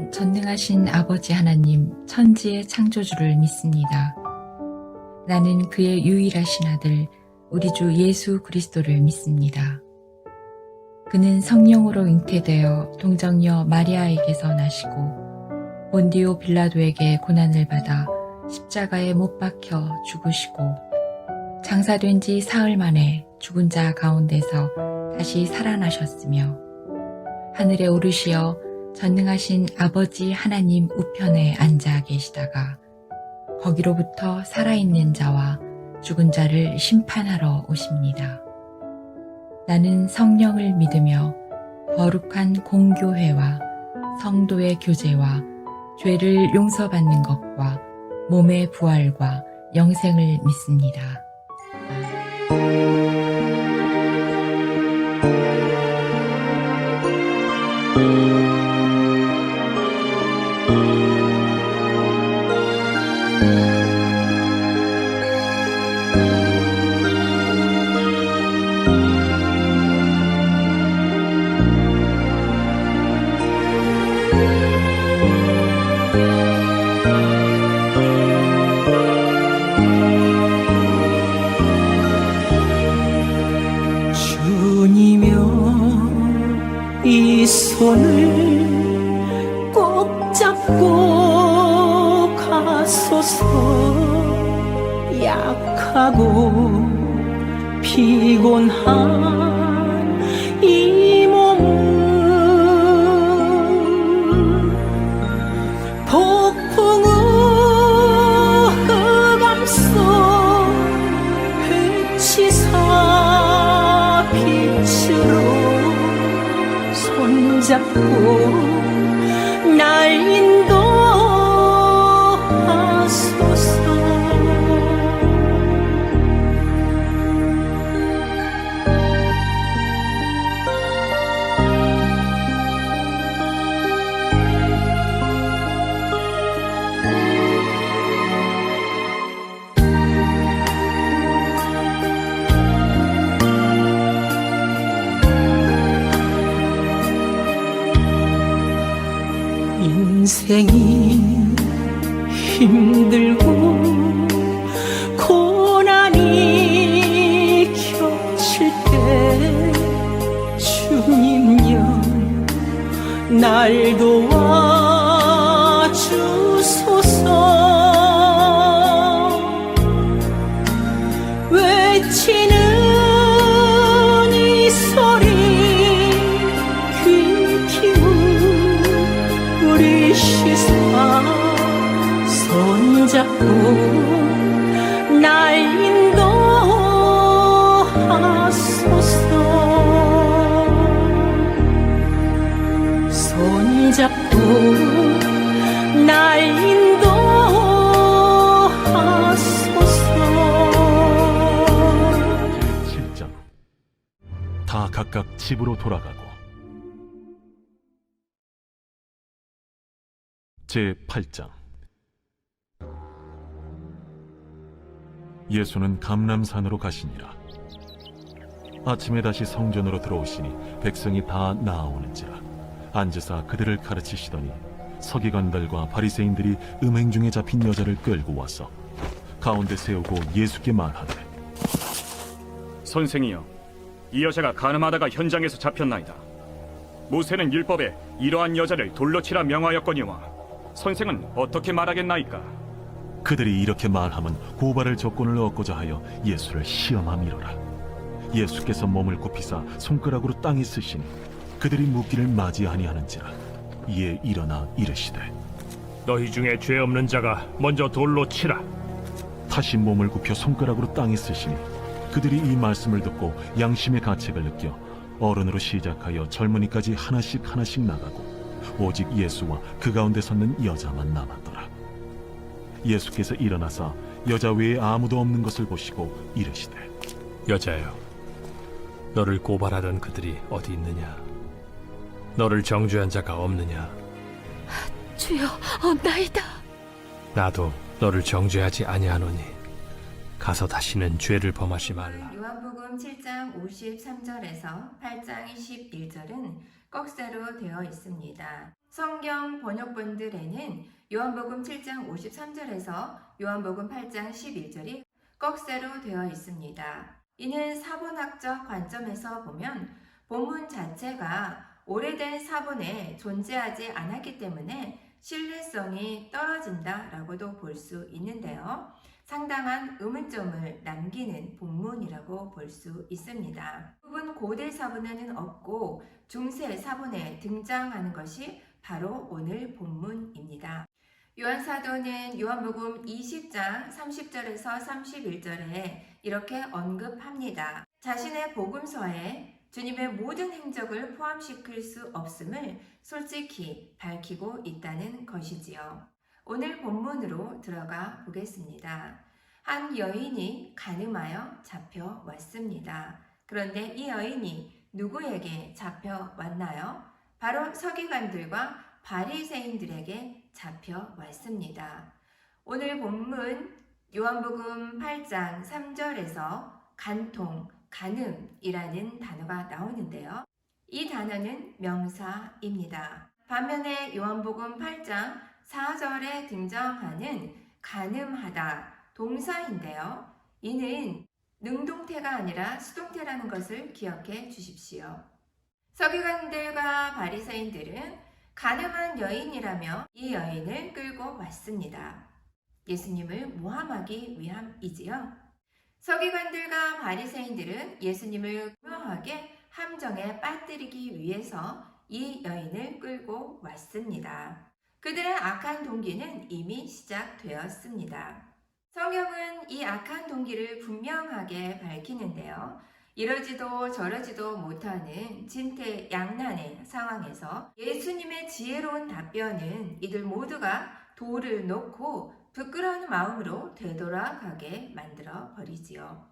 나는 전능하신 아버지 하나님 천지의 창조주를 믿습니다. 나는 그의 유일하신 아들 우리 주 예수 그리스도를 믿습니다. 그는 성령으로 잉태되어 동정녀 마리아에게서 나시고 본디오 빌라도에게 고난을 받아 십자가에 못 박혀 죽으시고 장사된 지 사흘 만에 죽은 자 가운데서 다시 살아나셨으며 하늘에 오르시어 전능하신 아버지 하나님 우편에 앉아 계시다가 거기로부터 살아있는 자와 죽은 자를 심판하러 오십니다. 나는 성령을 믿으며 거룩한 공교회와 성도의 교제와 죄를 용서받는 것과 몸의 부활과 영생을 믿습니다. 주님여 이 손을 꼭 잡고 가소서. 약하고 피곤한 이 몸은 폭풍우 흑암 속 회치사 빛으로 손잡고 날 인도하소서. 인생이 힘들고 고난이 겹칠 때 주님여 날 도와주소서. 외치는 이 소리 귀 기울 우리 시사 손잡고 날 인도하소서. 손잡고 날 인도하소서. 7장 다 각각 집으로 돌아가고 제8장 예수는 감람산으로 가시니라. 아침에 다시 성전으로 들어오시니 백성이 다 나아오는지라 앉으사 그들을 가르치시더니 서기관들과 바리새인들이 음행 중에 잡힌 여자를 끌고 와서 가운데 세우고 예수께 말하되 선생이여, 이 여자가 간음하다가 현장에서 잡혔나이다. 모세는 율법에 이러한 여자를 돌로 치라 명하였거니와 선생은 어떻게 말하겠나이까? 그들이 이렇게 말하면 고발할 조건을 얻고자 하여 예수를 시험함이로라. 예수께서 몸을 굽히사 손가락으로 땅에 쓰시니 그들이 묻기를 맞이아니하는지라. 이에 일어나 이르시되 너희 중에 죄 없는 자가 먼저 돌로 치라. 다시 몸을 굽혀 손가락으로 땅에 쓰시니 그들이 이 말씀을 듣고 양심의 가책을 느껴 어른으로 시작하여 젊은이까지 하나씩 나가고 오직 예수와 그 가운데 섰는 여자만 남았더라. 예수께서 일어나사 여자 외에 아무도 없는 것을 보시고 이르시되 여자여, 너를 고발하던 그들이 어디 있느냐? 너를 정죄한 자가 없느냐? 주여, 없나이다. 나도 너를 정죄하지 아니하노니 가서 다시는 죄를 범하지 말라. 요한복음 7장 53절에서 8장 21절은 꺽쇠로 되어 있습니다. 성경 번역본들에는 요한복음 7장 53절에서 요한복음 8장 11절이 꺽쇠로 되어 있습니다. 이는 사본학적 관점에서 보면 본문 자체가 오래된 사본에 존재하지 않았기 때문에 신뢰성이 떨어진다라고도 볼 수 있는데요. 상당한 의문점을 남기는 본문이라고 볼 수 있습니다. 부분 고대 사본에는 없고 중세 사본에 등장하는 것이 바로 오늘 본문입니다. 요한사도는 요한복음 20장 30절에서 31절에 이렇게 언급합니다. 자신의 복음서에 주님의 모든 행적을 포함시킬 수 없음을 솔직히 밝히고 있다는 것이지요. 오늘 본문으로 들어가 보겠습니다. 한 여인이 간음하여 잡혀왔습니다. 그런데 이 여인이 누구에게 잡혀왔나요? 바로 서기관들과 바리새인들에게 잡혀왔습니다. 오늘 본문 요한복음 8장 3절에서 간통, 간음이라는 단어가 나오는데요. 이 단어는 명사입니다. 반면에 요한복음 8장 4절에 등장하는 간음하다 동사인데요. 이는 능동태가 아니라 수동태라는 것을 기억해 주십시오. 서기관들과 바리새인들은 간음한 여인이라며 이 여인을 끌고 왔습니다. 예수님을 모함하기 위함이지요. 서기관들과 바리새인들은 예수님을 교묘하게 함정에 빠뜨리기 위해서 이 여인을 끌고 왔습니다. 그들의 악한 동기는 이미 시작되었습니다. 성경은 이 악한 동기를 분명하게 밝히는데요. 이러지도 저러지도 못하는 진퇴양난의 상황에서 예수님의 지혜로운 답변은 이들 모두가 돌을 놓고 부끄러운 마음으로 되돌아가게 만들어 버리지요.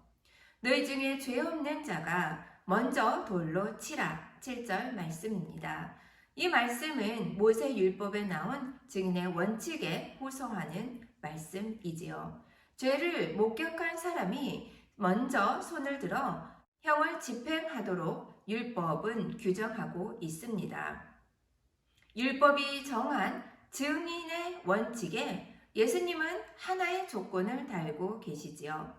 너희 중에 죄 없는 자가 먼저 돌로 치라. 7절 말씀입니다. 이 말씀은 모세 율법에 나온 증인의 원칙에 호소하는 말씀이지요. 죄를 목격한 사람이 먼저 손을 들어 형을 집행하도록 율법은 규정하고 있습니다. 율법이 정한 증인의 원칙에 예수님은 하나의 조건을 달고 계시지요.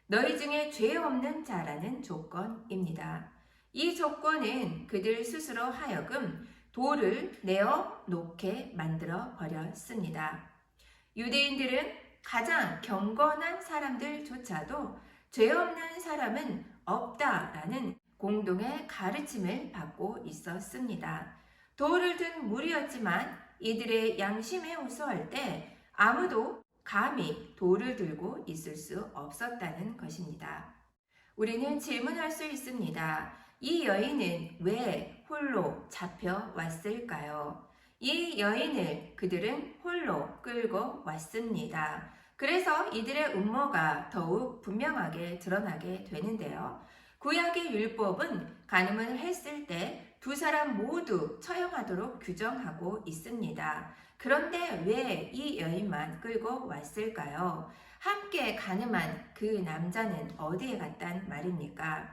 너희 중에 죄 없는 자라는 조건입니다. 이 조건은 그들 스스로 하여금 돌을 내어 놓게 만들어 버렸습니다. 유대인들은 가장 경건한 사람들조차도 죄 없는 사람은 없다라는 공동의 가르침을 받고 있었습니다. 돌을 든 무리였지만 이들의 양심에 호소할 때 아무도 감히 돌을 들고 있을 수 없었다는 것입니다. 우리는 질문할 수 있습니다. 이 여인은 왜 홀로 잡혀왔을까요? 이 여인을 그들은 홀로 끌고 왔습니다. 그래서 이들의 음모가 더욱 분명하게 드러나게 되는데요. 구약의 율법은 간음을 했을 때 두 사람 모두 처형하도록 규정하고 있습니다. 그런데 왜 이 여인만 끌고 왔을까요? 함께 간음한 그 남자는 어디에 갔단 말입니까?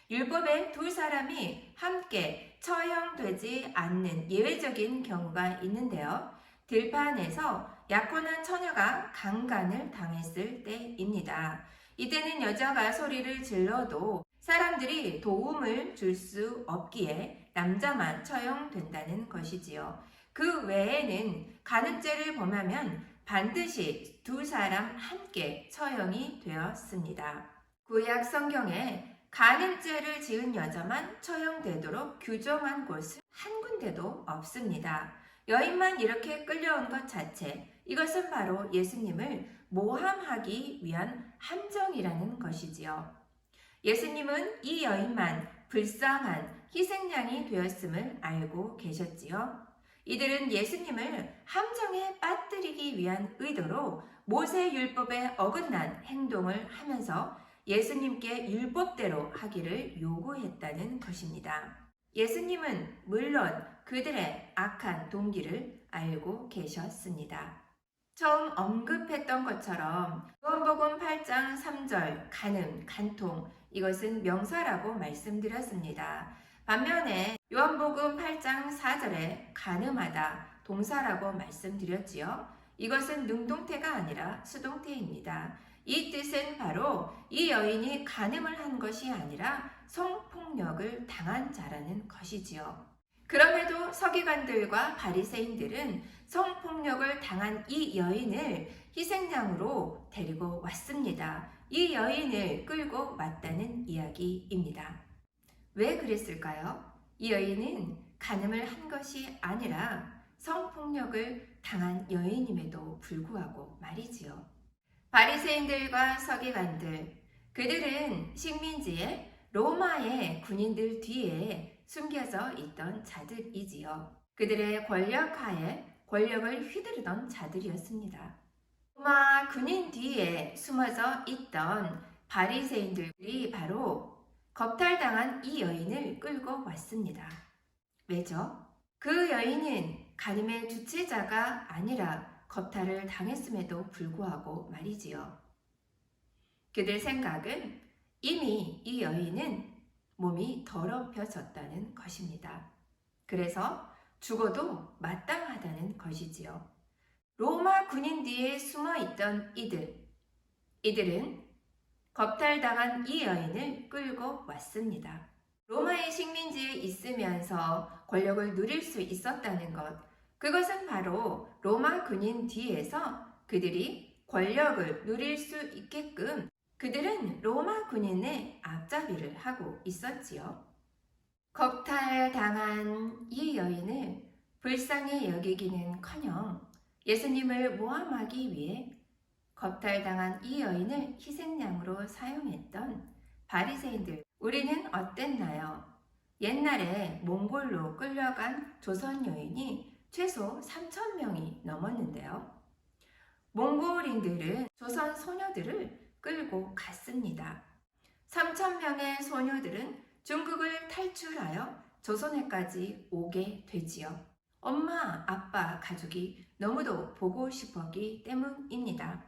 율법에 두 사람이 함께 처형되지 않는 예외적인 경우가 있는데요. 들판에서 약혼한 처녀가 강간을 당했을 때입니다. 이때는 여자가 소리를 질러도 사람들이 도움을 줄 수 없기에 남자만 처형된다는 것이지요. 그 외에는 간음죄를 범하면 반드시 두 사람 함께 처형이 되었습니다. 구약 성경에 간음죄를 지은 여자만 처형되도록 규정한 곳은 한 군데도 없습니다. 여인만 이렇게 끌려온 것 자체, 이것은 바로 예수님을 모함하기 위한 함정이라는 것이지요. 예수님은 이 여인만 불쌍한 희생양이 되었음을 알고 계셨지요. 이들은 예수님을 함정에 빠뜨리기 위한 의도로 모세 율법에 어긋난 행동을 하면서 예수님께 율법대로 하기를 요구했다는 것입니다. 예수님은 물론 그들의 악한 동기를 알고 계셨습니다. 처음 언급했던 것처럼 요한복음 8장 3절 간음, 간통 이것은 명사라고 말씀드렸습니다. 반면에 요한복음 8장 4절에 간음하다 동사라고 말씀드렸지요. 이것은 능동태가 아니라 수동태입니다. 이 뜻은 바로 이 여인이 간음을 한 것이 아니라 성폭력을 당한 자라는 것이지요. 그럼에도 서기관들과 바리새인들은 성폭력을 당한 이 여인을 희생양으로 데리고 왔습니다. 이 여인을 끌고 왔다는 이야기입니다. 왜 그랬을까요? 이 여인은 간음을 한 것이 아니라 성폭력을 당한 여인임에도 불구하고 말이지요. 바리새인들과 서기관들, 그들은 식민지에 로마의 군인들 뒤에 숨겨져 있던 자들이지요. 그들의 권력하에 권력을 휘두르던 자들이었습니다. 로마 군인 뒤에 숨어져 있던 바리새인들이 바로 겁탈당한 이 여인을 끌고 왔습니다. 왜죠? 그 여인은 간음의 주체자가 아니라 겁탈을 당했음에도 불구하고 말이지요. 그들 생각은 이미 이 여인은 몸이 더럽혀졌다는 것입니다. 그래서 죽어도 마땅하다는 것이지요. 로마 군인 뒤에 숨어 있던 이들은 겁탈당한 이 여인을 끌고 왔습니다. 로마의 식민지에 있으면서 권력을 누릴 수 있었다는 것, 그것은 바로 로마 군인 뒤에서 그들이 권력을 누릴 수 있게끔 그들은 로마 군인의 앞잡이를 하고 있었지요. 겁탈당한 이 여인을 불쌍히 여기기는커녕 예수님을 모함하기 위해 겁탈당한 이 여인을 희생양으로 사용했던 바리새인들, 우리는 어땠나요? 옛날에 몽골로 끌려간 조선 여인이 최소 3,000명이 넘었는데요. 몽골인들은 조선 소녀들을 끌고 갔습니다. 3,000명의 소녀들은 중국을 탈출하여 조선에까지 오게 되지요. 엄마, 아빠, 가족이 너무도 보고 싶었기 때문입니다.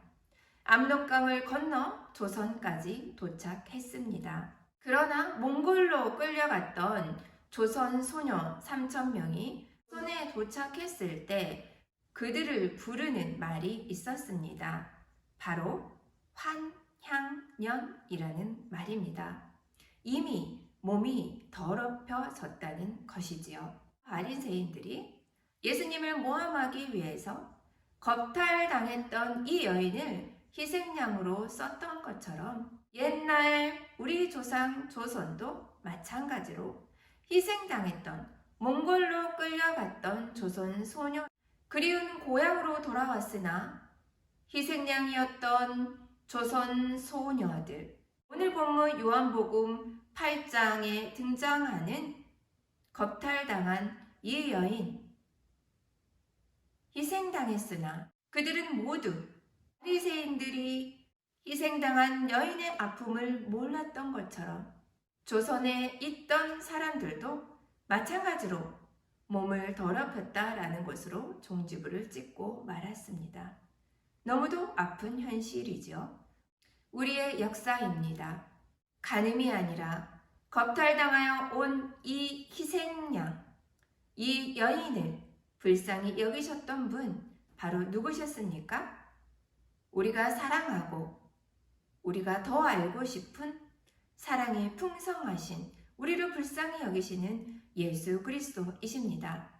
압록강을 건너 조선까지 도착했습니다. 그러나 몽골로 끌려갔던 조선 소녀 3,000명이 조선에 도착했을 때 그들을 부르는 말이 있었습니다. 바로 환향년이라는 말입니다. 이미 몸이 더럽혀졌다는 것이지요. 바리새인들이 예수님을 모함하기 위해서 겁탈당했던 이 여인을 희생양으로 썼던 것처럼 옛날 우리 조상 조선도 마찬가지로 희생당했던 몽골로 끌려갔던 조선 소녀, 그리운 고향으로 돌아왔으나 희생양이었던 조선 소녀들, 오늘 본문 요한복음 8장에 등장하는 겁탈당한 이 여인, 희생당했으나 그들은 모두 바리새인들이 희생당한 여인의 아픔을 몰랐던 것처럼 조선에 있던 사람들도 마찬가지로 몸을 더럽혔다라는 것으로 종지부를 찍고 말았습니다. 너무도 아픈 현실이죠. 우리의 역사입니다. 간음이 아니라 겁탈당하여 온 이 희생양, 이 여인을 불쌍히 여기셨던 분 바로 누구셨습니까? 우리가 사랑하고 우리가 더 알고 싶은 사랑이 풍성하신 우리를 불쌍히 여기시는 예수 그리스도이십니다.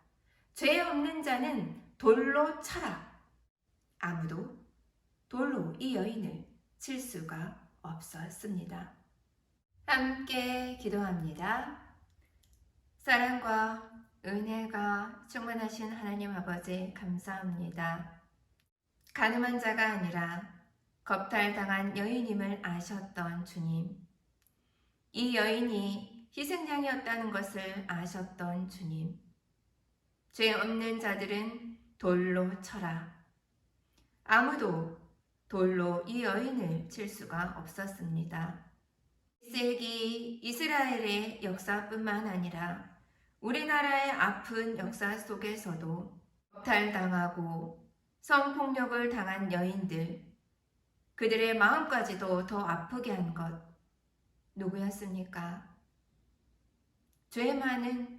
죄 없는 자는 돌로 쳐라. 아무도 돌로 이 여인을 칠 수가 없었습니다. 함께 기도합니다. 사랑과 은혜가 충만하신 하나님 아버지 감사합니다. 간음한 자가 아니라 겁탈당한 여인임을 아셨던 주님, 이 여인이 희생양이었다는 것을 아셨던 주님, 죄 없는 자들은 돌로 쳐라. 아무도 돌로 이 여인을 칠 수가 없었습니다. 1세기 이스라엘의 역사뿐만 아니라 우리나라의 아픈 역사 속에서도 겁탈당하고 성폭력을 당한 여인들, 그들의 마음까지도 더 아프게 한 것 누구였습니까? 죄 많은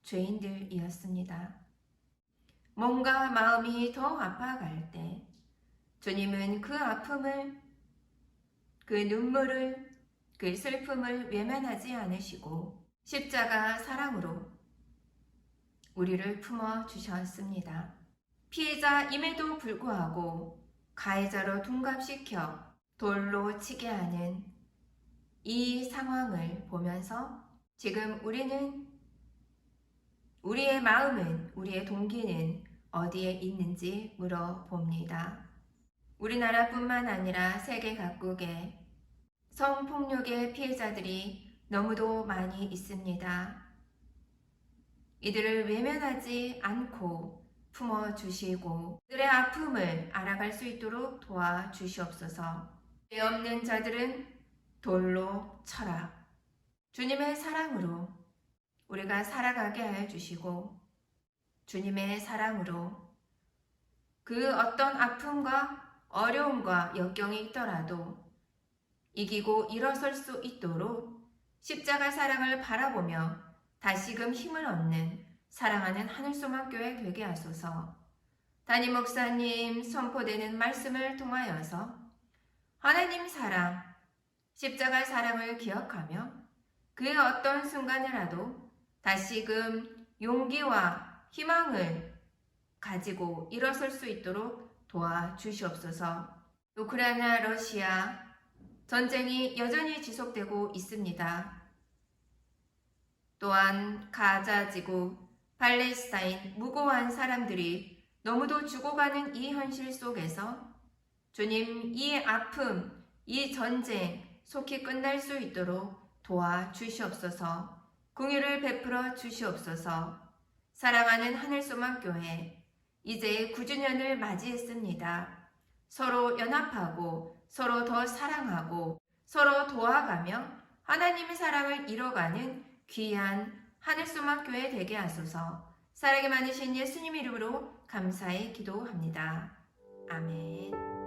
죄인들이었습니다. 몸과 마음이 더 아파갈 때 주님은 그 아픔을, 그 눈물을, 그 슬픔을 외면하지 않으시고 십자가 사랑으로 우리를 품어 주셨습니다. 피해자임에도 불구하고 가해자로 둔갑시켜 돌로 치게 하는 이 상황을 보면서 지금 우리의 마음은, 우리의 동기는 어디에 있는지 물어봅니다. 우리나라뿐만 아니라 세계 각국에 성폭력의 피해자들이 너무도 많이 있습니다. 이들을 외면하지 않고 품어주시고 그들의 아픔을 알아갈 수 있도록 도와주시옵소서. 죄 없는 자들은 돌로 쳐라. 주님의 사랑으로 우리가 살아가게 하여 주시고 주님의 사랑으로 그 어떤 아픔과 어려움과 역경이 있더라도 이기고 일어설 수 있도록 십자가 사랑을 바라보며 다시금 힘을 얻는 사랑하는 하늘소망교회 되게 하소서. 담임 목사님 선포되는 말씀을 통하여서 하나님 사랑, 십자가 사랑을 기억하며 그 어떤 순간이라도 다시금 용기와 희망을 가지고 일어설 수 있도록 도와주시옵소서. 우크라이나 러시아 전쟁이 여전히 지속되고 있습니다. 또한 가자 지구, 팔레스타인 무고한 사람들이 너무도 죽어가는 이 현실 속에서 주님 이 아픔, 이 전쟁 속히 끝날 수 있도록 도와주시옵소서. 긍휼을 베풀어 주시옵소서. 사랑하는 하늘소망교회 이제 9주년을 맞이했습니다. 서로 연합하고 서로 더 사랑하고 서로 도와가며 하나님의 사랑을 이뤄가는 귀한 하늘소망교회 되게 하소서. 사랑이 많으신 예수님 이름으로 감사히 기도합니다. 아멘.